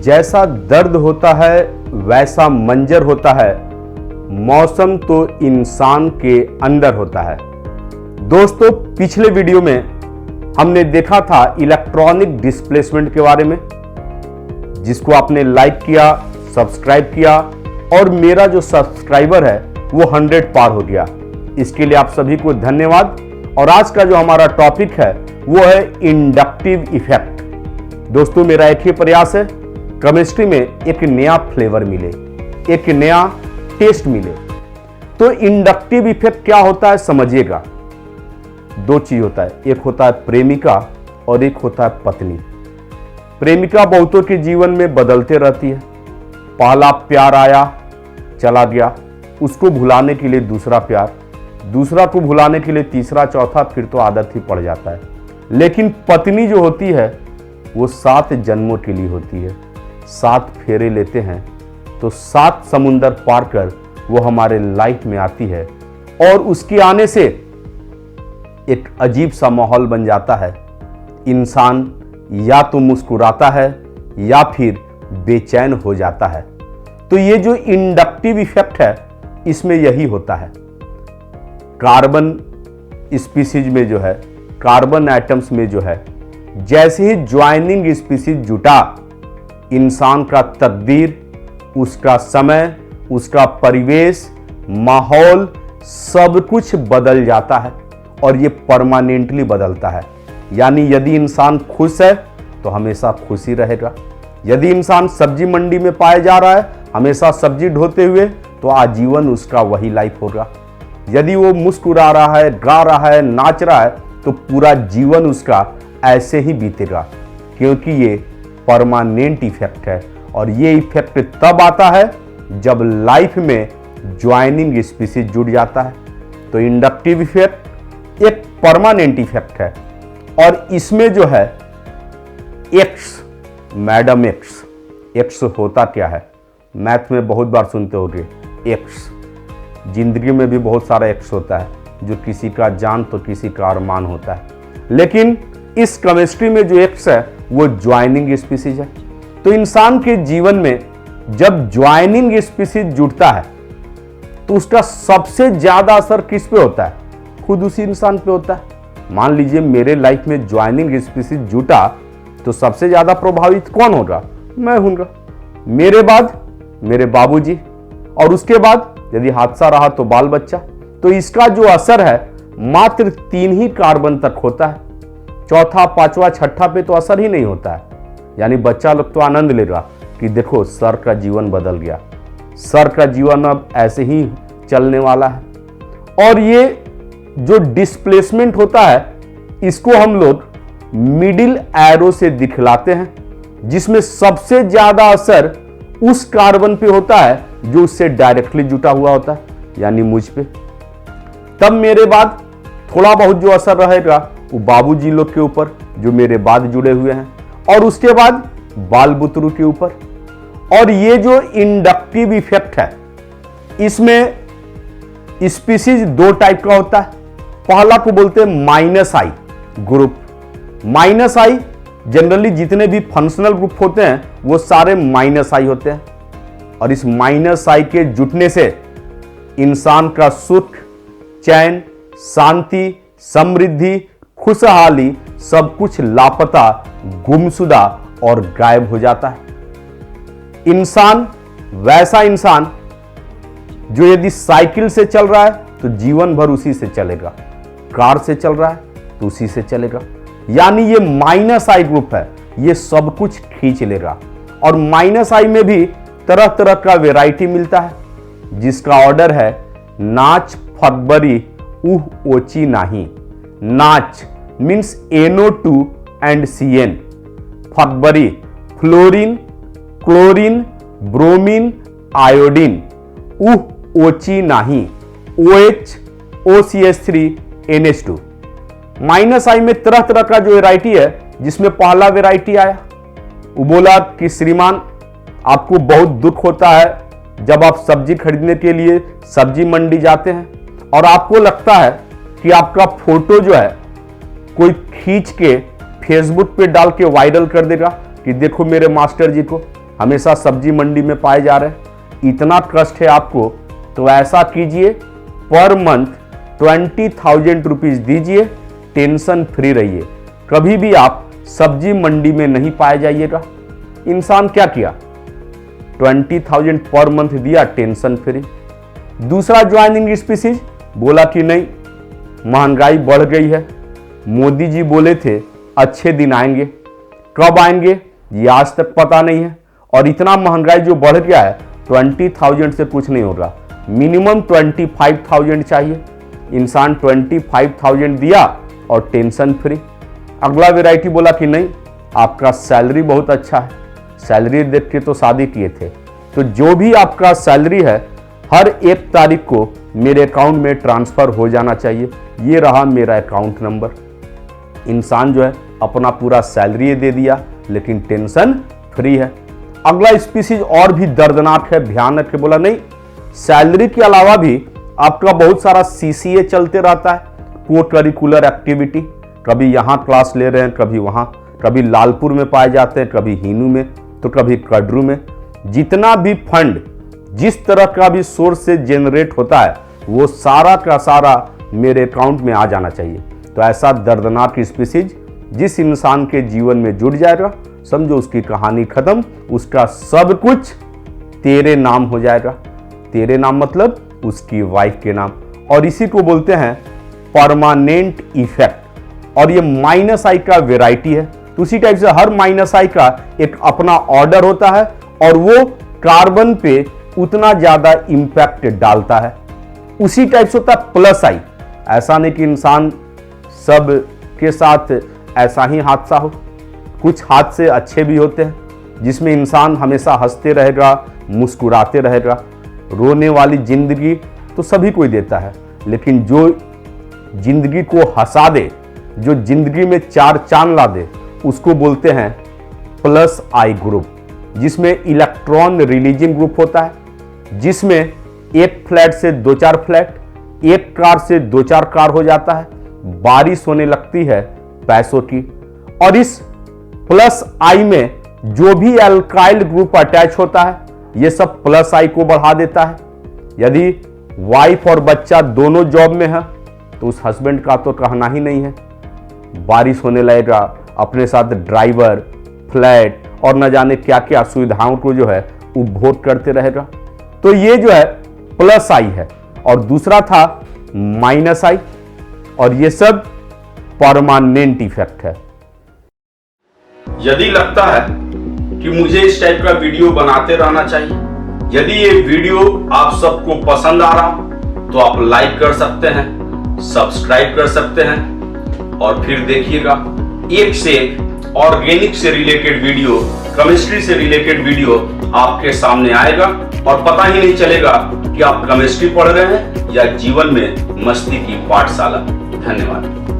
जैसा दर्द होता है वैसा मंजर होता है, मौसम तो इंसान के अंदर होता है। दोस्तों, पिछले वीडियो में हमने देखा था इलेक्ट्रॉनिक डिस्प्लेसमेंट के बारे में, जिसको आपने लाइक किया, सब्सक्राइब किया और मेरा जो सब्सक्राइबर है वो 100 पार हो गया। इसके लिए आप सभी को धन्यवाद। और आज का जो हमारा टॉपिक है वो है इंडक्टिव इफेक्ट। दोस्तों, मेरा एक ही प्रयास है, केमिस्ट्री में एक नया फ्लेवर मिले, एक नया टेस्ट मिले। तो इंडक्टिव इफेक्ट क्या होता है समझिएगा। दो चीज होता है, एक होता है प्रेमिका और एक होता है पत्नी। प्रेमिका बहुतों के जीवन में बदलते रहती है। पहला प्यार आया, चला गया, उसको भुलाने के लिए दूसरा प्यार, दूसरा को भुलाने के लिए तीसरा, चौथा, फिर तो आदत ही पड़ जाता है। लेकिन पत्नी जो होती है वो 7 जन्मों के लिए होती है। 7 फेरे लेते हैं तो 7 समुंदर पार कर वो हमारे लाइफ में आती है और उसके आने से एक अजीब सा माहौल बन जाता है। इंसान या तो मुस्कुराता है या फिर बेचैन हो जाता है। तो ये जो इंडक्टिव इफेक्ट है इसमें यही होता है। कार्बन स्पीसीज में जो है, कार्बन एटम्स में जो है, जैसे ही ज्वाइनिंग स्पीसीज जुटा, इंसान का तकदीर, उसका समय, उसका परिवेश, माहौल, सब कुछ बदल जाता है और ये परमानेंटली बदलता है। यानी यदि इंसान खुश है तो हमेशा खुशी रहेगा। यदि इंसान सब्जी मंडी में पाया जा रहा है हमेशा सब्जी ढोते हुए, तो आजीवन उसका वही लाइफ होगा। यदि वो मुस्कुरा रहा है, गा रहा है, नाच रहा है, तो पूरा जीवन उसका ऐसे ही बीतेगा, क्योंकि ये परमानेंट इफेक्ट है। और ये इफेक्ट तब आता है जब लाइफ में ज्वाइनिंग स्पीसीज जुड़ जाता है। तो इंडक्टिव इफेक्ट एक परमानेंट इफेक्ट है। और इसमें जो है एक्स, मैडम एक्स होता क्या है? मैथ में बहुत बार सुनते होंगे एक्स। जिंदगी में भी बहुत सारा एक्स होता है, जो किसी का जान तो किसी का अरमान होता है। लेकिन इस केमिस्ट्री में जो एक्स है वो ज्वाइनिंग स्पीसीज है। तो इंसान के जीवन में जब ज्वाइनिंग स्पीसीज जुड़ता है तो उसका सबसे ज्यादा असर किस पे होता है? खुद उसी इंसान पे होता है। मान लीजिए मेरे लाइफ में ज्वाइनिंग स्पीसीज जुटा तो सबसे ज्यादा प्रभावित कौन होगा? मैं हूँगा। मेरे बाद मेरे बाबूजी, और उसके बाद यदि हादसा रहा तो बाल बच्चा। तो इसका जो असर है मात्र 3 ही कार्बन तक होता है। चौथा, पांचवा, छठा पे तो असर ही नहीं होता है। यानी बच्चा लोग तो आनंद लेगा कि देखो सर का जीवन बदल गया, सर का जीवन अब ऐसे ही चलने वाला है। और ये जो डिस्प्लेसमेंट होता है इसको हम लोग मिडिल एरो से दिखलाते हैं, जिसमें सबसे ज्यादा असर उस कार्बन पे होता है जो उससे डायरेक्टली जुटा हुआ होता है, यानी मुझ पे। तब मेरे बाद थोड़ा बहुत जो असर रहेगा वो बाबूजी लोग के ऊपर जो मेरे बाद जुड़े हुए हैं, और उसके बाद बाल बुतरू के ऊपर। और ये जो इंडक्टिव इफेक्ट है इसमें स्पीसीज 2 टाइप का होता है। पहला को बोलते हैं -I ग्रुप। -I जनरली जितने भी फंक्शनल ग्रुप होते हैं वो सारे -I होते हैं। और इस -I के जुटने से इंसान का सुख, चैन, शांति, समृद्धि, खुशहाली सब कुछ लापता, गुमशुदा और गायब हो जाता है। इंसान वैसा इंसान जो यदि साइकिल से चल रहा है तो जीवन भर उसी से चलेगा, कार से चल रहा है तो उसी से चलेगा। यानी ये -I ग्रुप है, ये सब कुछ खींच लेगा। और -I में भी तरह तरह का वैरायटी मिलता है, जिसका ऑर्डर है नाच, फगबरी, उह ओची नाही। नाच मीन्स NO2 एंड CN, फगबरी फ्लोरीन, क्लोरीन, ब्रोमीन, आयोडीन, उह ओची नाही, OH, OCH3, NH2। -I में तरह तरह का जो वैरायटी है, जिसमें पहला वैरायटी आया, वो बोला कि श्रीमान आपको बहुत दुख होता है जब आप सब्जी खरीदने के लिए सब्जी मंडी जाते हैं और आपको लगता है कि आपका फोटो जो है कोई खींच के फेसबुक पे डाल के वायरल कर देगा कि देखो मेरे मास्टर जी को, हमेशा सब्जी मंडी में पाए जा रहे हैं, इतना ट्रस्ट है आपको, तो ऐसा कीजिए, पर मंथ 20,000 रुपीज दीजिए, टेंशन फ्री रहिए। कभी भी आप सब्जी मंडी में नहीं पाए जाइएगा। इंसान क्या किया, 20,000 पर मंथ दिया, टेंशन फ्री। दूसरा ज्वाइनिंग स्पीसीज बोला कि नहीं, महंगाई बढ़ गई है, मोदी जी बोले थे अच्छे दिन आएंगे, कब आएंगे ये आज तक पता नहीं है, और इतना महंगाई जो बढ़ गया है 20,000 से कुछ नहीं होगा, मिनिमम 25,000 चाहिए। इंसान 25,000 दिया और टेंशन फ्री। अगला वैरायटी बोला कि नहीं, आपका सैलरी बहुत अच्छा है, सैलरी देख के तो शादी किए थे, तो जो भी आपका सैलरी है हर 1 तारीख को मेरे अकाउंट में ट्रांसफर हो जाना चाहिए, ये रहा मेरा अकाउंट नंबर। इंसान जो है अपना पूरा सैलरी दे दिया, लेकिन टेंशन फ्री है। अगला स्पीसीज और भी दर्दनाक है, भयानक है। बोला नहीं, सैलरी के अलावा भी आपका बहुत सारा CCA चलते रहता है, को करिकुलर एक्टिविटी, कभी यहाँ क्लास ले रहे हैं, कभी वहाँ, कभी लालपुर में पाए जाते हैं, कभी हिनू में, तो कभी कड्रू में। जितना भी फंड जिस तरह का भी सोर्स से जनरेट होता है वो सारा का सारा मेरे अकाउंट में आ जाना चाहिए। तो ऐसा दर्दनाक स्पीसीज जिस इंसान के जीवन में जुड़ जाएगा, समझो उसकी कहानी खत्म, उसका सब कुछ तेरे नाम हो जाएगा। तेरे नाम मतलब उसकी वाइफ के नाम, और इसी को बोलते हैं परमानेंट इफेक्ट। और ये -I का वेराइटी है, तो उसी टाइप से हर -I का एक अपना ऑर्डर होता है, और वो कार्बन पे उतना ज्यादा इंपैक्ट डालता है। उसी टाइप से होता है +I। ऐसा नहीं कि इंसान सब के साथ ऐसा ही हादसा हो, कुछ हादसे अच्छे भी होते हैं जिसमें इंसान हमेशा हंसते रहेगा, मुस्कुराते रहेगा। रोने वाली जिंदगी तो सभी कोई देता है, लेकिन जो जिंदगी को हंसा दे, जो जिंदगी में 4 चांद ला दे, उसको बोलते हैं +I ग्रुप, जिसमें इलेक्ट्रॉन रिलीजिंग ग्रुप होता है, जिसमें एक फ्लैट से 2-4 फ्लैट, एक कार से 2-4 कार हो जाता है, बारिश होने लगती है पैसों की। और इस +I में जो भी अल्काइल ग्रुप अटैच होता है, ये सब +I को बढ़ा देता है। यदि वाइफ और बच्चा दोनों जॉब में है तो उस हस्बैंड का तो कहना ही नहीं है, बारिश होने लगेगा, अपने साथ ड्राइवर, फ्लैट और न जाने क्या क्या सुविधाओं को जो है उपभोग करते रहेगा। तो ये जो है +I है, और दूसरा था -I, और ये सब परमानेंट इफेक्ट है। यदि लगता है कि मुझे इस टाइप का वीडियो बनाते रहना चाहिए, यदि ये वीडियो आप सबको पसंद आ रहा तो आप लाइक कर सकते हैं, सब्सक्राइब कर सकते हैं, और फिर देखिएगा एक से एक ऑर्गेनिक से रिलेटेड वीडियो, केमिस्ट्री से रिलेटेड वीडियो आपके सामने आएगा, और पता ही नहीं चलेगा कि आप केमिस्ट्री पढ़ रहे हैं या जीवन में मस्ती की पाठशाला। धन्यवाद।